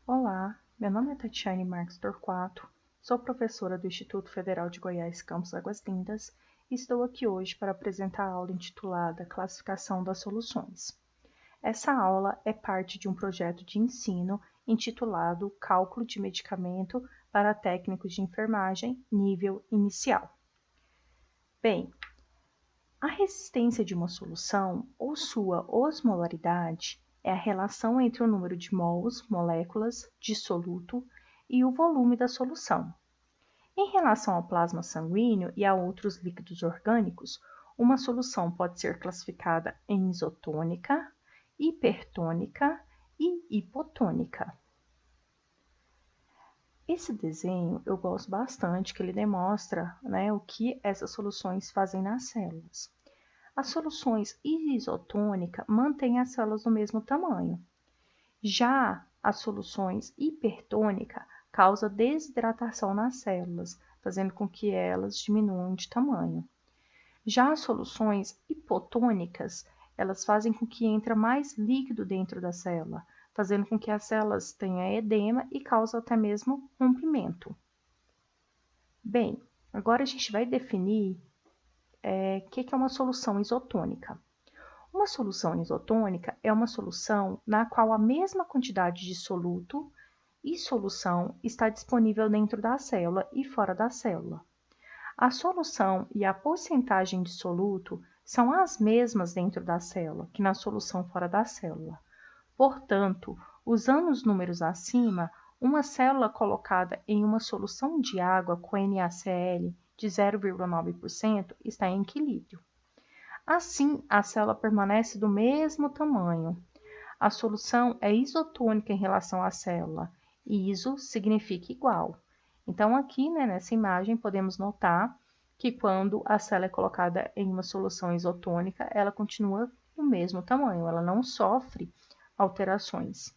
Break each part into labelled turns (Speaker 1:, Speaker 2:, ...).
Speaker 1: Olá, meu nome é Tatiane Marques Torquato, sou professora do Instituto Federal de Goiás, Campus Águas Lindas, e estou aqui hoje para apresentar a aula intitulada Classificação das Soluções. Essa aula é parte de um projeto de ensino intitulado Cálculo de Medicamento para Técnicos de Enfermagem, nível inicial. Bem, a resistência de uma solução ou sua osmolaridade é a relação entre o número de mols, moléculas, de soluto e o volume da solução. Em relação ao plasma sanguíneo e a outros líquidos orgânicos, uma solução pode ser classificada em isotônica, hipertônica e hipotônica. Esse desenho eu gosto bastante, que ele demonstra, o que essas soluções fazem nas células. As soluções isotônicas mantêm as células no mesmo tamanho. Já as soluções hipertônicas causam desidratação nas células, fazendo com que elas diminuam de tamanho. Já as soluções hipotônicas, elas fazem com que entre mais líquido dentro da célula, fazendo com que as células tenham edema e causam até mesmo rompimento. Bem, agora a gente vai definir o que é uma solução isotônica. Uma solução isotônica é uma solução na qual a mesma quantidade de soluto e solução está disponível dentro da célula e fora da célula. A solução e a porcentagem de soluto são as mesmas dentro da célula que na solução fora da célula. Portanto, usando os números acima, uma célula colocada em uma solução de água com NaCl de 0,9% está em equilíbrio. Assim, a célula permanece do mesmo tamanho. A solução é isotônica em relação à célula. Iso significa igual. Então, aqui, nessa imagem, podemos notar que quando a célula é colocada em uma solução isotônica, ela continua do mesmo tamanho, ela não sofre alterações.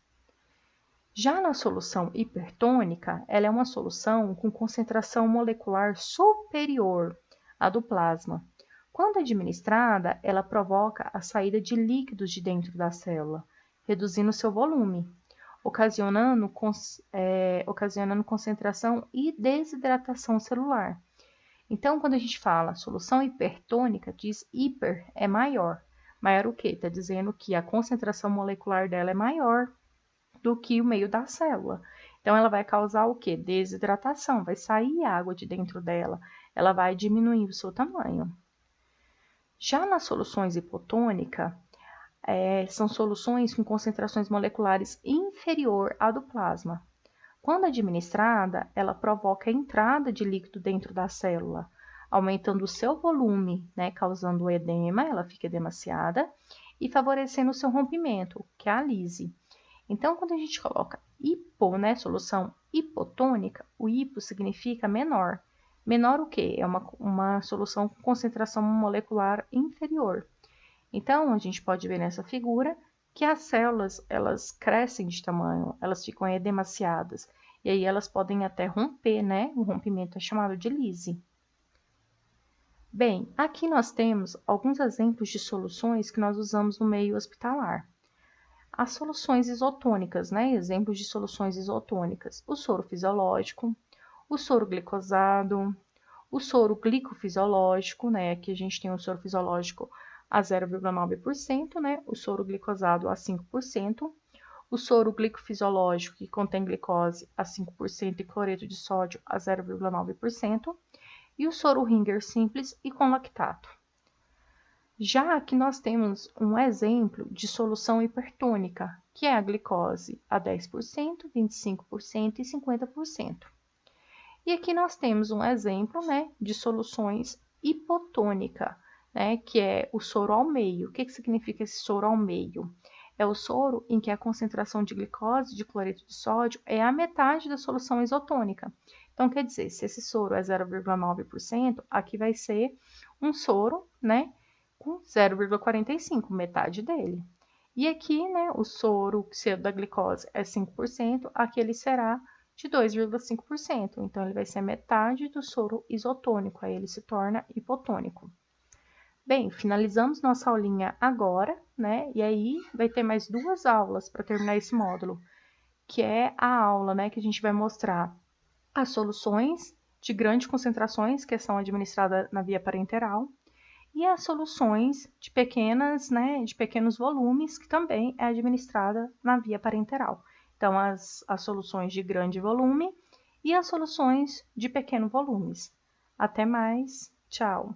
Speaker 1: Já na solução hipertônica, ela é uma solução com concentração molecular superior à do plasma. Quando administrada, ela provoca a saída de líquidos de dentro da célula, reduzindo seu volume, ocasionando concentração e desidratação celular. Então, quando a gente fala solução hipertônica, diz hiper é maior. Maior o quê? Está dizendo que a concentração molecular dela é maior do que o meio da célula. Então, ela vai causar o quê? Desidratação, vai sair água de dentro dela, ela vai diminuir o seu tamanho. Já nas soluções hipotônicas, são soluções com concentrações moleculares inferior à do plasma. Quando administrada, ela provoca a entrada de líquido dentro da célula, aumentando o seu volume, causando o edema, ela fica edemaciada, e favorecendo o seu rompimento, que é a lise. Então, quando a gente coloca solução hipotônica, o hipo significa menor. Menor o quê? É uma solução com concentração molecular inferior. Então, a gente pode ver nessa figura que as células, elas crescem de tamanho, elas ficam edemaciadas. E aí, elas podem até romper, O rompimento é chamado de lise. Bem, aqui nós temos alguns exemplos de soluções que nós usamos no meio hospitalar. As soluções isotônicas, Exemplos de soluções isotônicas. O soro fisiológico, o soro glicosado, o soro glicofisiológico, Aqui a gente tem o soro fisiológico a 0,9%, O soro glicosado a 5%, o soro glicofisiológico que contém glicose a 5% e cloreto de sódio a 0,9%, e o soro Ringer simples e com lactato. Já aqui nós temos um exemplo de solução hipertônica, que é a glicose a 10%, 25% e 50%. E aqui nós temos um exemplo, de soluções hipotônica, que é o soro ao meio. O que significa esse soro ao meio? É o soro em que a concentração de glicose, de cloreto de sódio, é a metade da solução isotônica. Então, quer dizer, se esse soro é 0,9%, aqui vai ser um soro, com 0,45, metade dele. E aqui, o soro da glicose é 5%, aqui ele será de 2,5%. Então, ele vai ser metade do soro isotônico, aí ele se torna hipotônico. Bem, finalizamos nossa aulinha agora, E aí vai ter mais 2 aulas para terminar esse módulo, que é a aula, né, que a gente vai mostrar as soluções de grandes concentrações, que são administradas na via parenteral, e as soluções de pequenas, né, de pequenos volumes, que também é administrada na via parenteral. Então, as soluções de grande volume e as soluções de pequeno volumes. Até mais, tchau!